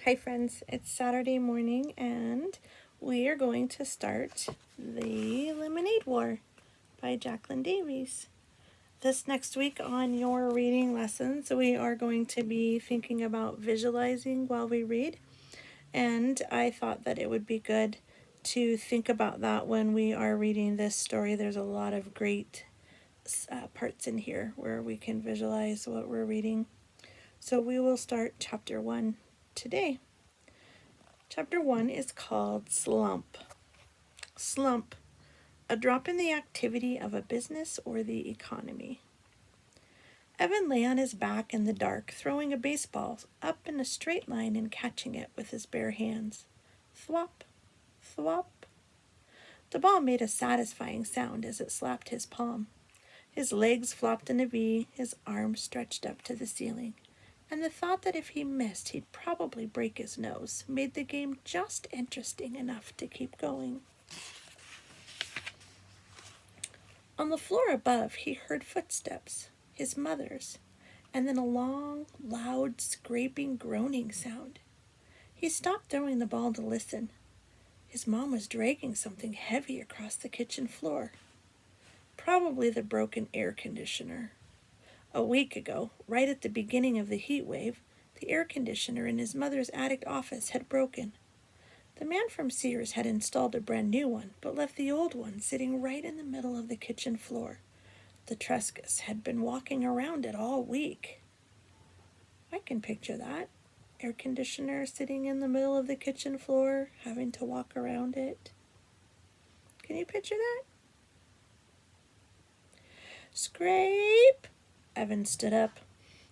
Hi friends, it's Saturday morning and we are going to start the Lemonade War by Jacqueline Davies. This next week on your reading lessons, we are going to be thinking about visualizing while we read, and I thought that it would be good to think about that when we are reading this story. There's a lot of great parts in here where we can visualize what we're reading. So we will start chapter 1 today. Chapter 1 is called Slump. Slump, a drop in the activity of a business or the economy. Evan lay on his back in the dark, throwing a baseball up in a straight line and catching it with his bare hands. Thwop, thwop. The ball made a satisfying sound as it slapped his palm. His legs flopped in a V, his arms stretched up to the ceiling, and the thought that if he missed he'd probably break his nose made the game just interesting enough to keep going. On the floor above he heard footsteps, his mother's, and then a long, loud, scraping, groaning sound. He stopped throwing the ball to listen. His mom was dragging something heavy across the kitchen floor. Probably the broken air conditioner. A week ago, right at the beginning of the heat wave, the air conditioner in his mother's attic office had broken. The man from Sears had installed a brand new one, but left the old one sitting right in the middle of the kitchen floor. The Trescas had been walking around it all week. I can picture that. Air conditioner sitting in the middle of the kitchen floor, having to walk around it. Can you picture that? Scrape! Evan stood up.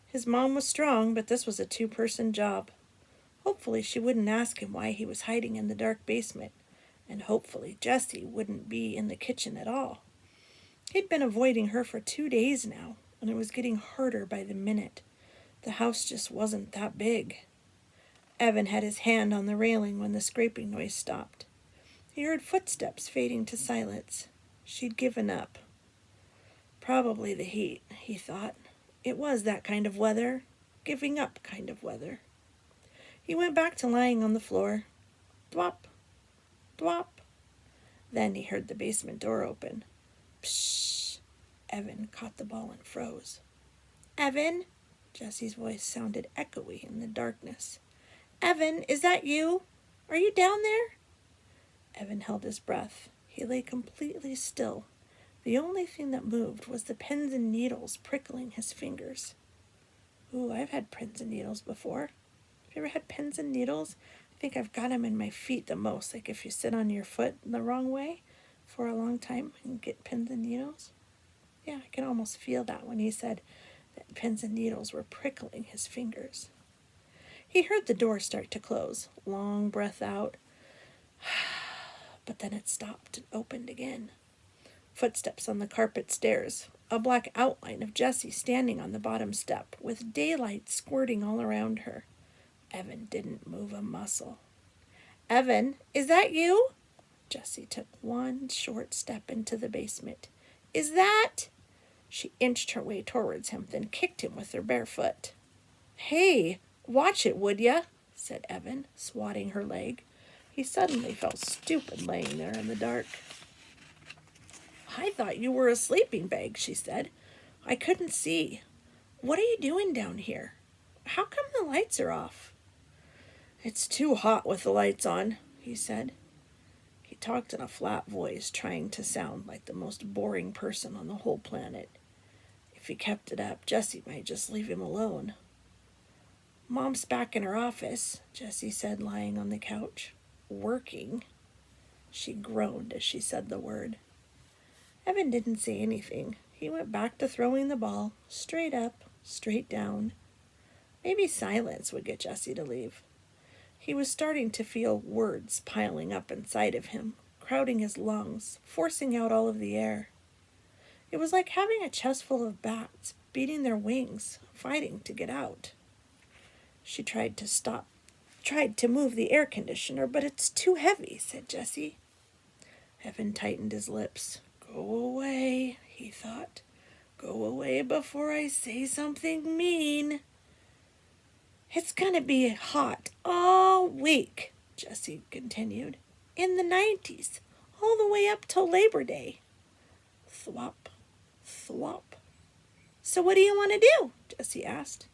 His mom was strong, but this was a two-person job. Hopefully she wouldn't ask him why he was hiding in the dark basement, and hopefully Jessie wouldn't be in the kitchen at all. He'd been avoiding her for 2 days now, and it was getting harder by the minute. The house just wasn't that big. Evan had his hand on the railing when the scraping noise stopped. He heard footsteps fading to silence. She'd given up. Probably the heat, he thought. It was that kind of weather, giving up kind of weather. He went back to lying on the floor. Thwop, thwop. Then he heard the basement door open. Pshh. Evan caught the ball and froze. Evan? Jessie's voice sounded echoey in the darkness. Evan, is that you? Are you down there? Evan held his breath. He lay completely still. The only thing that moved was the pins and needles prickling his fingers. Ooh, I've had pins and needles before. Have you ever had pins and needles? I think I've got them in my feet the most. Like if you sit on your foot the wrong way for a long time and get pins and needles. Yeah, I can almost feel that when he said that pins and needles were prickling his fingers. He heard the door start to close. Long breath out. But then it stopped and opened again. Footsteps on the carpet stairs. A black outline of Jessie standing on the bottom step, with daylight squirting all around her. Evan didn't move a muscle. Evan, is that you? Jessie took one short step into the basement. Is that? She inched her way towards him, then kicked him with her bare foot. Hey, watch it, would ya? Said Evan, swatting her leg. He suddenly felt stupid laying there in the dark. I thought you were a sleeping bag, she said. I couldn't see. What are you doing down here? How come the lights are off? It's too hot with the lights on, he said. He talked in a flat voice, trying to sound like the most boring person on the whole planet. If he kept it up, Jessie might just leave him alone. Mom's back in her office, Jessie said, lying on the couch. Working. She groaned as she said the word. Evan didn't say anything. He went back to throwing the ball, straight up, straight down. Maybe silence would get Jessie to leave. He was starting to feel words piling up inside of him, crowding his lungs, forcing out all of the air. It was like having a chest full of bats beating their wings, fighting to get out. She tried to move the air conditioner, but it's too heavy, said Jessie. Evan tightened his lips. Go away, he thought. Go away before I say something mean. It's gonna be hot All week, Jessie continued. In the 90s, all the way up till Labor Day. Thwop, thwop. So what do you want to do? Jessie asked.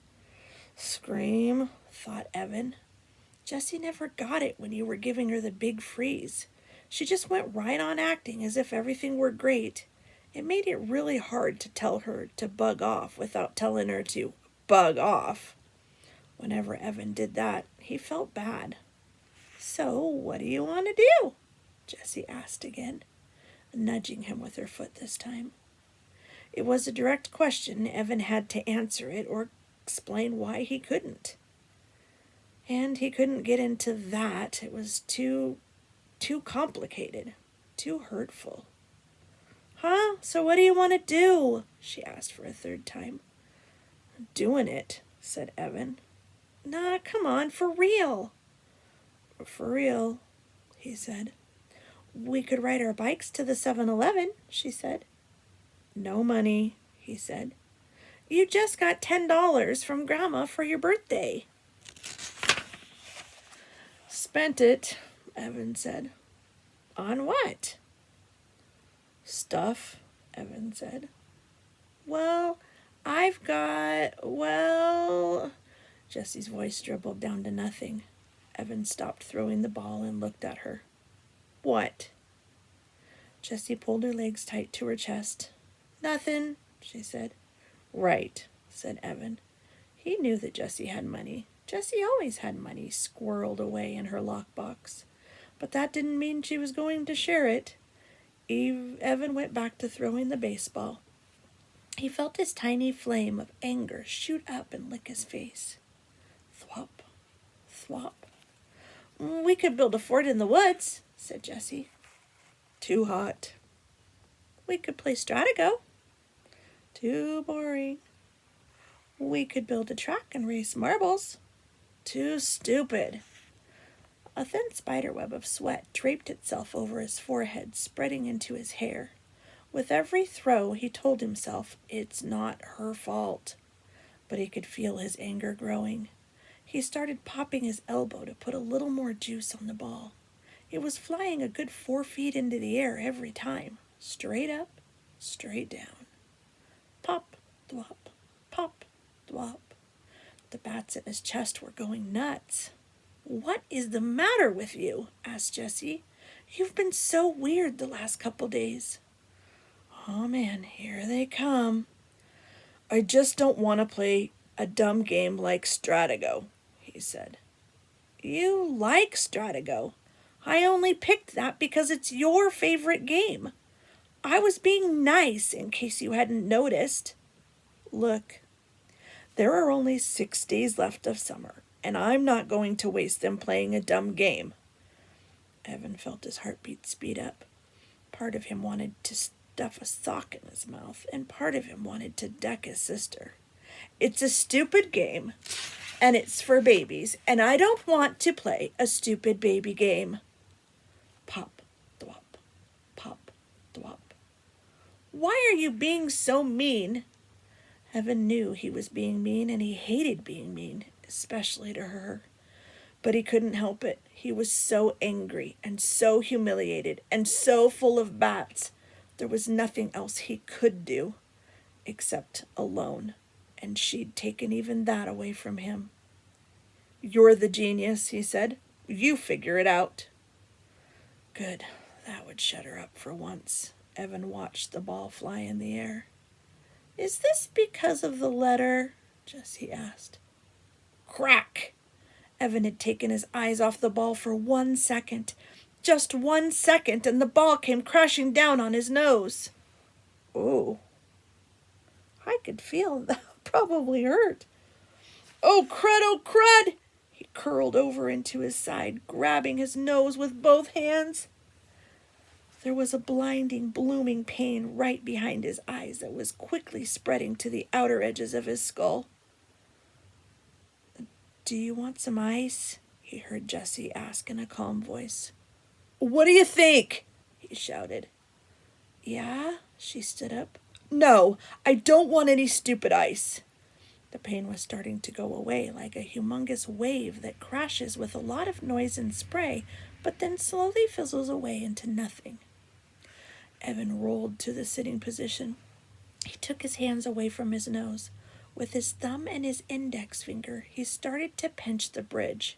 Scream, thought Evan. Jessie never got it when you were giving her the big freeze. She just went right on acting as if everything were great. It made it really hard to tell her to bug off without telling her to bug off. Whenever Evan did that, he felt bad. So, what do you want to do? Jessie asked again, nudging him with her foot this time. It was a direct question. Evan had to answer it or explain why he couldn't. And he couldn't get into that. It was too complicated, too hurtful. Huh? So what do you want to do? She asked for a third time. Doing it, said Evan. Nah, come on, for real. For real, he said. We could ride our bikes to the 7-Eleven, she said. No money, he said. You just got $10 from Grandma for your birthday. Spent it, Evan said. On what? Stuff, Evan said. Well, Jessie's voice dribbled down to nothing. Evan stopped throwing the ball and looked at her. What? Jessie pulled her legs tight to her chest. Nothing, she said. Right, said Evan. He knew that Jessie had money. Jessie always had money squirreled away in her lockbox. But that didn't mean she was going to share it. Evan went back to throwing the baseball. He felt his tiny flame of anger shoot up and lick his face. Thwop, thwop. We could build a fort in the woods, said Jessie. Too hot. We could play Stratago. Too boring. We could build a track and race marbles. Too stupid. A thin spiderweb of sweat draped itself over his forehead, spreading into his hair. With every throw, he told himself, it's not her fault. But he could feel his anger growing. He started popping his elbow to put a little more juice on the ball. It was flying a good 4 feet into the air every time. Straight up, straight down. Pop, thwop, pop, thwop. The bats in his chest were going nuts. What is the matter with you? Asked Jessie. You've been so weird the last couple days. Oh man, here they come. I just don't want to play a dumb game like Stratago, he said. You like Stratago. I only picked that because it's your favorite game. I was being nice in case you hadn't noticed. Look, there are only 6 days left of summer, and I'm not going to waste them playing a dumb game. Evan felt his heartbeat speed up. Part of him wanted to stuff a sock in his mouth, and part of him wanted to deck his sister. It's a stupid game, and it's for babies, and I don't want to play a stupid baby game. Pop, thwop, pop, thwop. Why are you being so mean? Evan knew he was being mean, and he hated being mean, especially to her. But he couldn't help it. He was so angry and so humiliated and so full of bats. There was nothing else he could do except alone, and she'd taken even that away from him. You're the genius, he said. You figure it out. Good. That would shut her up for once. Evan watched the ball fly in the air. Is this because of the letter? Jessie asked. Crack! Evan had taken his eyes off the ball for 1 second. Just 1 second, and the ball came crashing down on his nose. Oh. I could feel that probably hurt. Oh, crud! He curled over into his side, grabbing his nose with both hands. There was a blinding, blooming pain right behind his eyes that was quickly spreading to the outer edges of his skull. Do you want some ice? He heard Jessie ask in a calm voice. What do you think? He shouted. Yeah? She stood up. No, I don't want any stupid ice. The pain was starting to go away like a humongous wave that crashes with a lot of noise and spray, but then slowly fizzles away into nothing. Evan rolled to the sitting position. He took his hands away from his nose. With his thumb and his index finger, he started to pinch the bridge.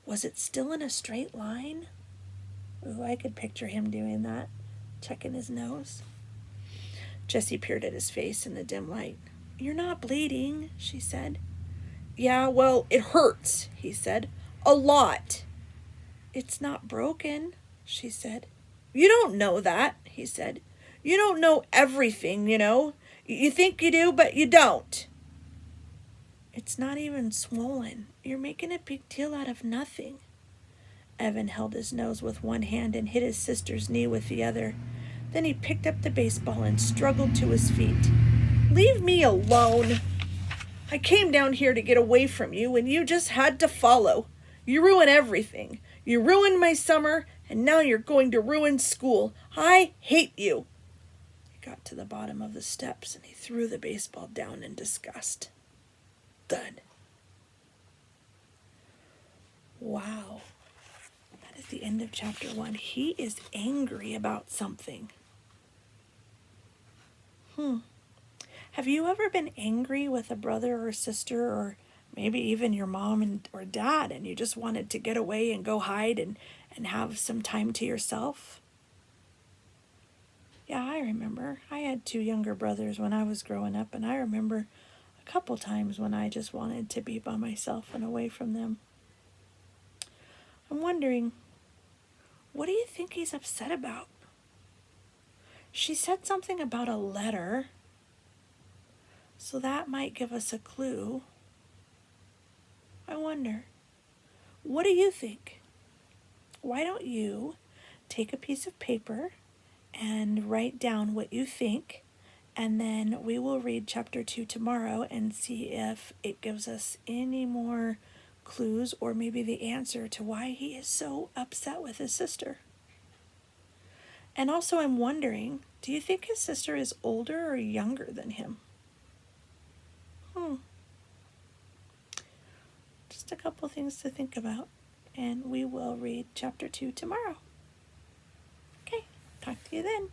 Was it still in a straight line? Ooh, I could picture him doing that, checking his nose. Jessie peered at his face in the dim light. "You're not bleeding," she said. "Yeah, well, it hurts," he said. "A lot." "It's not broken," she said. "You don't know that," he said. "You don't know everything, you know. You think you do, but you don't." "It's not even swollen. You're making a big deal out of nothing." Evan held his nose with one hand and hit his sister's knee with the other. Then he picked up the baseball and struggled to his feet. "Leave me alone. I came down here to get away from you, and you just had to follow. You ruin everything. You ruined my summer, and now you're going to ruin school. I hate you." He got to the bottom of the steps, and he threw the baseball down in disgust. Thud. Wow. That is the end of chapter 1. He is angry about something. Have you ever been angry with a brother or sister, or maybe even your mom or dad, and you just wanted to get away and go hide and have some time to yourself? Yeah, I remember. I had 2 younger brothers when I was growing up, and I remember a couple times when I just wanted to be by myself and away from them. I'm wondering, what do you think he's upset about? She said something about a letter, so that might give us a clue. I wonder, what do you think? Why don't you take a piece of paper and write down what you think, and then we will read chapter 2 tomorrow and see if it gives us any more clues or maybe the answer to why he is so upset with his sister. And also, I'm wondering, do you think his sister is older or younger than him? Just a couple things to think about, and we will read chapter 2 tomorrow. Okay, talk to you then.